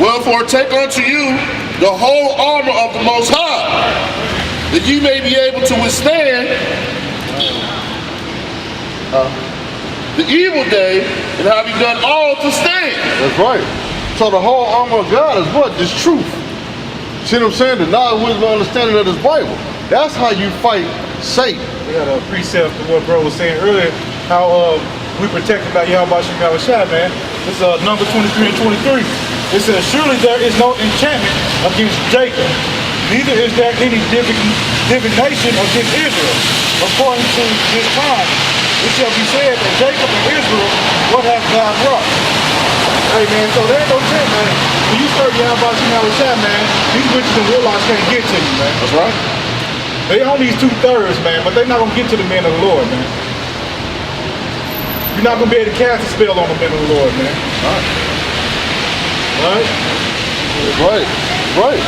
Wherefore take unto you the whole armor of the Most High, that ye may be able to withstand the evil day, and having done all to stand. That's right. So the whole armor of God is what? This truth. See what I'm saying? The knowledge, wisdom, understanding of this Bible. That's how you fight Satan. We got a precept of what bro was saying earlier, how we protected by YAHAWASHI, man. It's number 23 and 23. It says, surely there is no enchantment against Jacob, neither is there any divination against Israel. According to this time, it shall be said that Jacob and Israel, what hath God wrought? Hey man, so there ain't no shit, man. When you serve YAHAWASHI, man, these witches and warlocks can't get to you, man. That's right. They own these 2/3, man, but they're not gonna get to the men of the Lord, man. You're not gonna be able to cast a spell on the men of the Lord, man. Right. Right? Right. Right.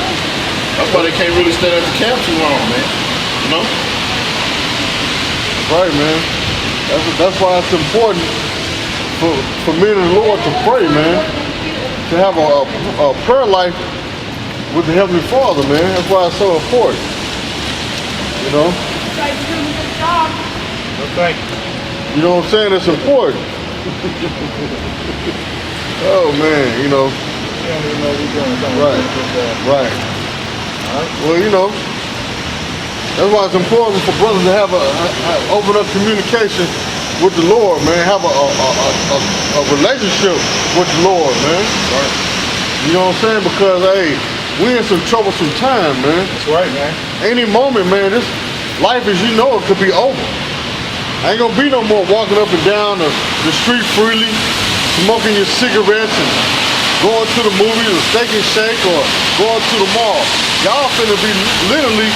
That's why they can't really stand at the camp too long, man. You know? Right, man. That's why it's important for men of the Lord to pray, man. To have a prayer life with the Heavenly Father, man. That's why it's so important. You know? Well, thank you. You know what I'm saying? It's important. Oh man, you know. You don't even know what we're doing. Right. Right. Well, you know, that's why it's important for brothers to have open up communication with the Lord, man. Have a relationship with the Lord, man. Right. You know what I'm saying? Because hey, we in some troublesome time, man. That's right, man. Any moment, man, this life as you know it could be over. Ain't gonna be no more walking up and down the street freely, smoking your cigarettes and going to the movies or Steak and Shake or going to the mall. Y'all finna be literally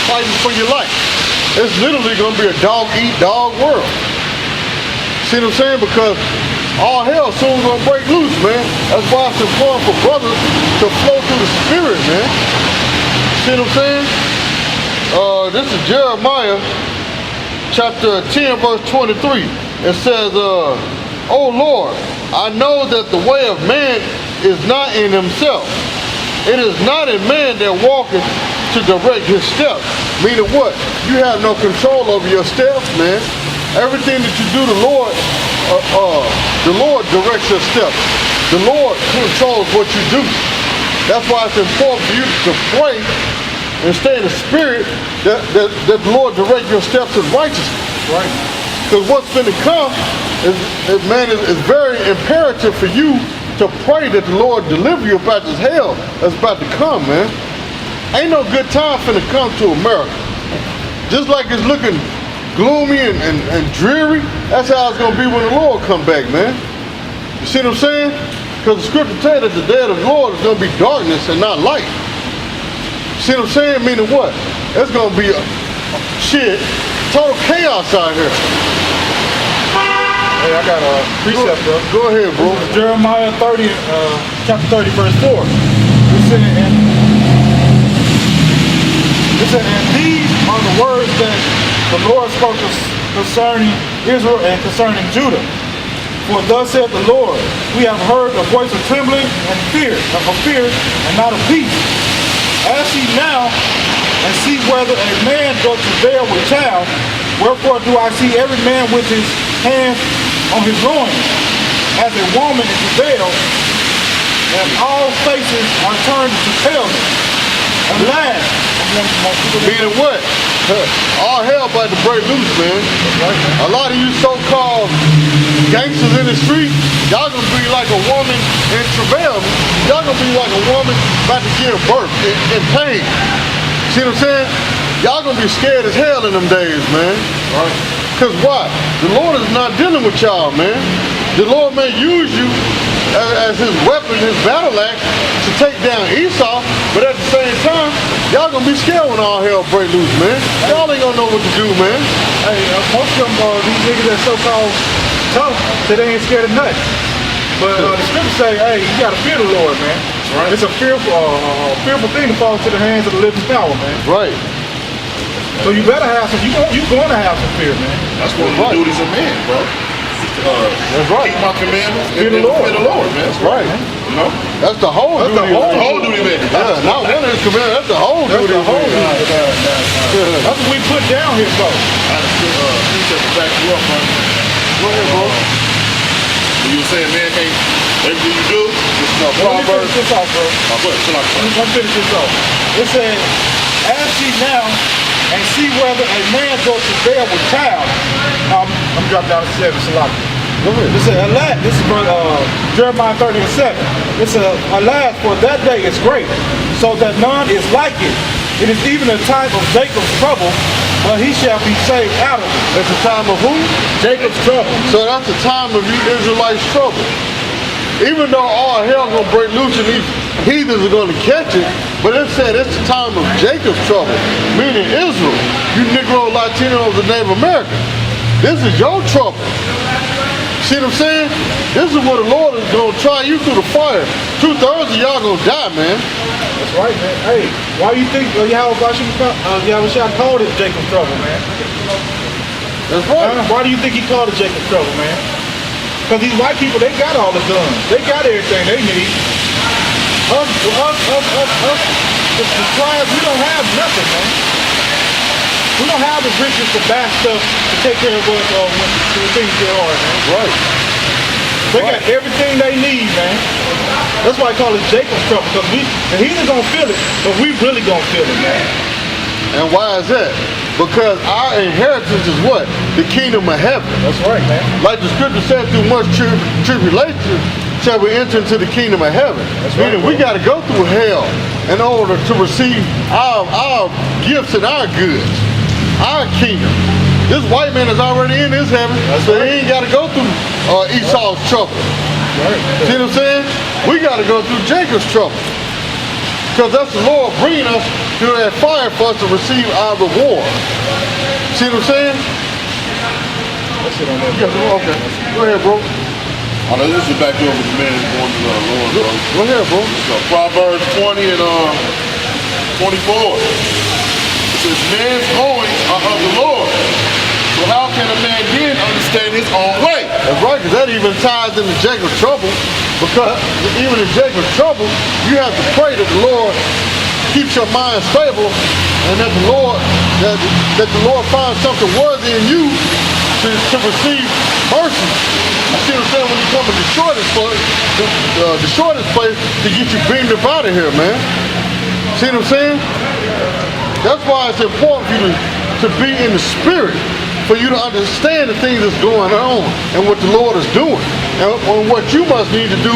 fighting for your life. It's literally gonna be a dog-eat-dog world. See what I'm saying? Because all hell soon gonna break loose, man. That's why it's important for brothers to flow through the spirit, man. See what I'm saying? This is Jeremiah chapter 10, verse 23. It says, O Lord, I know that the way of man is not in himself. It is not in man that walketh to direct his steps. Meaning what? You have no control over your steps, man. Everything that you do, the Lord directs your steps. The Lord controls what you do. That's why it's important for you to pray and stay in the spirit that the Lord direct your steps in righteousness. Right. Because what's going to come is very imperative for you to pray that the Lord deliver you about this hell that's about to come, man. Ain't no good time finna come to America. Just like it's looking gloomy and dreary, that's how it's gonna be when the Lord come back, man. You see what I'm saying? Because the scripture tells that the day of the Lord is gonna be darkness and not light. See what I'm saying? Meaning what? It's gonna be total chaos out here. Hey, I got a precept, bro. Go ahead, bro. Jeremiah 30, chapter 30, verse 4. It said, and these are the words that the Lord spoke concerning Israel and concerning Judah. For thus said the Lord, we have heard a voice of trembling and fear, and not of peace. Ask ye now, and see whether a man doth travail with child. Wherefore do I see every man with his hands on his loins, as a woman in travail, and all faces are turned to paleness. And last, meaning what? All hell about to break loose, man. A lot of you so-called gangsters in the street, y'all gonna be like a woman in travail. Y'all gonna be like a woman about to give birth in pain. See what I'm saying? Y'all gonna be scared as hell in them days, man. Right? Cause why? The Lord is not dealing with y'all, man. The Lord may use you as his weapon, his battle axe to take down Esau, but at the same time, y'all gonna be scared when all hell break loose, man. Y'all ain't gonna know what to do, man. Hey, most of them, these niggas that so-called tough, that they ain't scared of nothing. But the scriptures say, hey, you gotta fear the Lord, man. Right. It's a fearful thing to fall into the hands of the living power, man. Right. So you better have some, you're going to have some fear, man. That's one of the duties of men, bro. That's right. keep my commandments Fear the and Lord. fear the Lord, man. That's right. You know? That's the whole That's the duty. whole- The whole duty, man. Yeah, not one of his commandments. That's the whole That's duty. the whole man. That's what we put down here for. I had a precept to back you up, man. Go ahead, bro. You were saying, man, can't everything you do, this is Let me finish Proverbs. this off, bro. Oh, go ahead, chill out. Let me finish this off. It said, ask ye now and see whether a man goes to bed with child. I'm dropping down to 7, Salaki. Go ahead. It said, alas, this is from Jeremiah 30:7. It said, alas, for that day is great, so that none is like it. It is even a time of Jacob's trouble, but he shall be saved out of it. It's the time of who? Jacob's trouble. So that's the time of you Israelites' trouble. Even though all hell gonna break loose and these heathens are gonna catch it, but it said it's the time of Jacob's trouble, meaning Israel. You Negro, Latinos, and Native Americans. This is your trouble. See what I'm saying? This is where the Lord is gonna try you through the fire. 2/3 of y'all gonna die, man. That's right, man. Hey, why you think Yahawashi called it Jacob's trouble, man? That's right. Why do you think he called it Jacob's trouble, man? Because these white people, they got all the guns. They got everything they need. Us, the tribes, we don't have nothing, man. We don't have the riches to buy stuff to take care of us when things get hard, man. Right. They got everything they need, man. That's why I call it Jacob's trouble, because the heathen gonna feel it, but we really gonna feel it, man. And why is that? Because our inheritance is what? The kingdom of heaven. That's right, man. Like the scripture said, through much tribulation shall we enter into the kingdom of heaven. That's right, Meaning we got to go through hell in order to receive our gifts and our goods, our kingdom. This white man is already in his heaven, so he ain't got to go through Esau's trouble. Right. See what I'm saying? We got to go through Jacob's trouble. Because that's the Lord bringing us through that fire for us to receive our reward. See what I'm saying? That's it on that. Okay. Go ahead, bro. I know this is back over the man going to the Lord, bro. Go ahead, bro. So Proverbs 20 and 24. It says, man's goings are of the Lord. So how can a man then understand his own way? That's right, because that even ties into Jacob's trouble. Because even in Jacob's trouble, you have to pray that the Lord keeps your mind stable, and that the Lord finds something worthy in you to receive mercy. You see what I'm saying? When you come and destroy this place to get you beamed up out of here, man. See what I'm saying? That's why it's important for you to be in the spirit, for you to understand the things that's going on and what the Lord is doing, and what you must need to do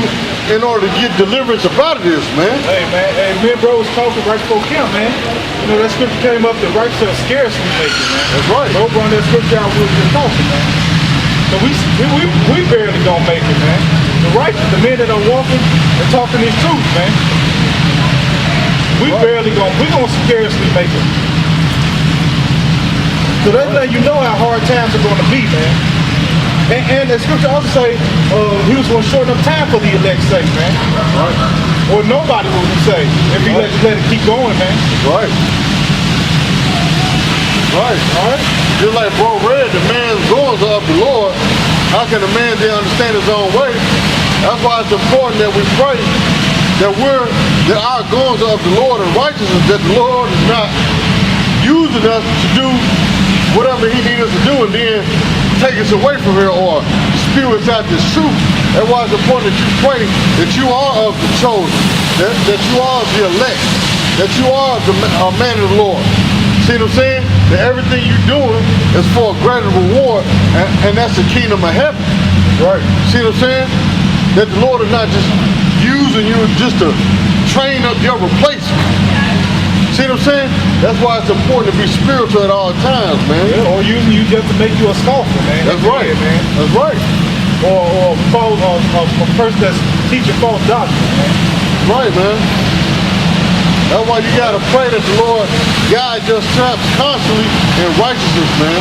in order to get deliverance up out of this, man. Hey, man. Hey, me and bro was talking right before camp, man. You know, that scripture came up, the righteous scarcely make it, man. That's right. Bro brought that scripture out, we were just talking, man. So we barely gonna make it, man. The righteous, the men that are walking and talking this truth, man. We gonna scarcely make it. So that's letting you know how hard times are gonna be, man. And the scripture also say he was going to shorten up time for the elect's sake, man. Right. Or nobody will say if he let it keep going, man. Right. Right. All right? Just like bro read, the man's goings are of the Lord. How can a man then understand his own way? That's why it's important that we pray that our goings are of the Lord and righteousness, that the Lord is not using us to do whatever he needs us to do and then take us away from here or spew us out this truth. That's why it's important that you pray that you are of the chosen, that you are the elect, that you are a man of the Lord. See what I'm saying? That everything you're doing is for a greater reward, and that's the kingdom of heaven. Right. See what I'm saying? That the Lord is not just using you just to train up your replacement. See what I'm saying? That's why it's important to be spiritual at all times, man. Yeah, or using you just to make you a scoffer, man. That's right, man. That's right. Or a person that's teaching false doctrine, man. Right, man. That's why you gotta pray that the Lord guide your steps constantly in righteousness, man.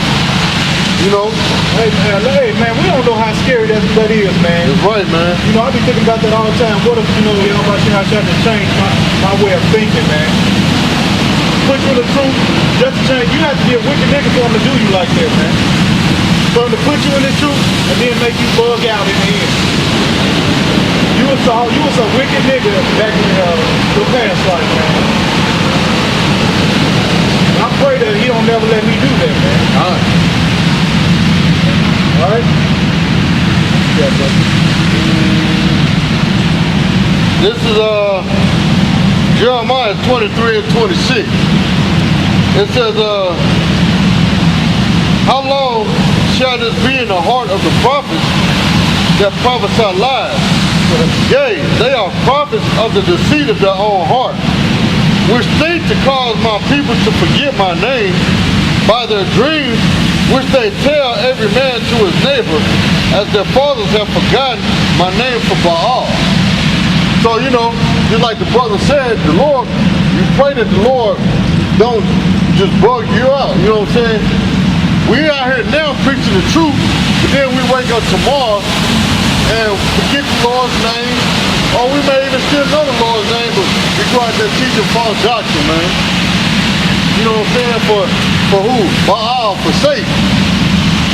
You know? Hey man, we don't know how scary that is, man. That's right, man. You know, I be thinking about that all the time. What if, you know, Yahawashi had to change my way of thinking, man. Put you in the truth, just to change. You have to be a wicked nigga for him to do you like that, man. for him to put you in the truth and then make you bug out in the end. You was a wicked nigga back in your past life, man. I pray that he don't never let me do that, man. Alright? Yeah, brother. This is Jeremiah 23 and 26. It says, how long shall this be in the heart of the prophets that prophesy lies? Yea, they are prophets of the deceit of their own heart, which think to cause my people to forget my name by their dreams, which they tell every man to his neighbor, as their fathers have forgotten my name for Baal. So, you know, just like the brother said, the Lord, you pray that the Lord don't just bug you out, you know what I'm saying? We out here now preaching the truth, but then we wake up tomorrow and forget the Lord's name, or we may even still know the Lord's name, but we go out there teaching false doctrine, man. You know what I'm saying? For who? Baal, for Satan.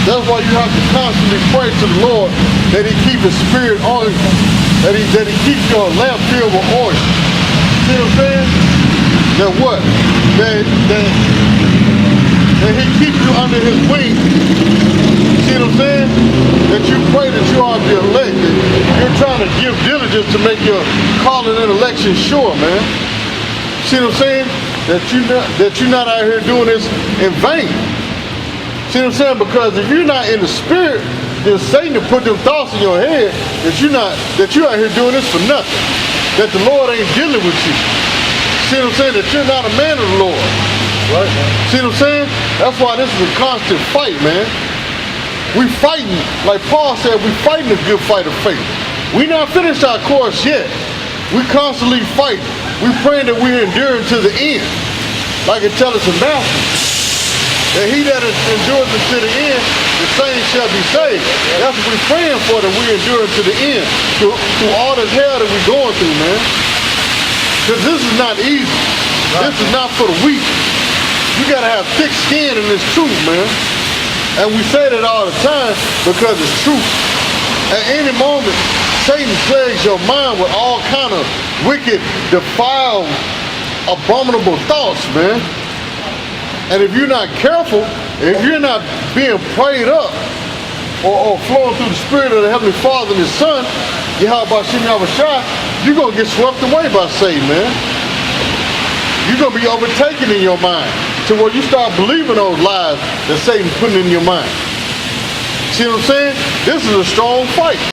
That's why you have to constantly pray to the Lord that he keep his spirit on you, that he keeps your lamp filled with oil. See what I'm saying? That what? That he keeps you under his wing. See what I'm saying? That you pray that you are the elect. You're trying to give diligence to make your calling and election sure, man. See what I'm saying? That you're not out here doing this in vain. See what I'm saying? Because if you're not in the spirit, then Satan will put them thoughts in your head that you out here doing this for nothing. That the Lord ain't dealing with you. See what I'm saying? That you're not a man of the Lord. Right, man. See what I'm saying? That's why this is a constant fight, man. We fighting, like Paul said, we fighting a good fight of faith. We not finished our course yet. We constantly fight. We praying that we endure to the end. Like it tells us in Matthew, that he that endures unto the end, the same shall be saved. That's what we're praying for, that we endure to the end. Through all this hell that we're going through, man. Because this is not easy. Right. This is not for the weak. You gotta have thick skin in this truth, man. And we say that all the time because it's truth. At any moment, Satan plagues your mind with all kind of wicked, defiled, abominable thoughts, man. And if you're not careful, if you're not being prayed up or flowing through the spirit of the Heavenly Father and His Son, YAHAWASHI, you're gonna get swept away by Satan, man. You're gonna be overtaken in your mind to where you start believing those lies that Satan's putting in your mind. See what I'm saying? This is a strong fight.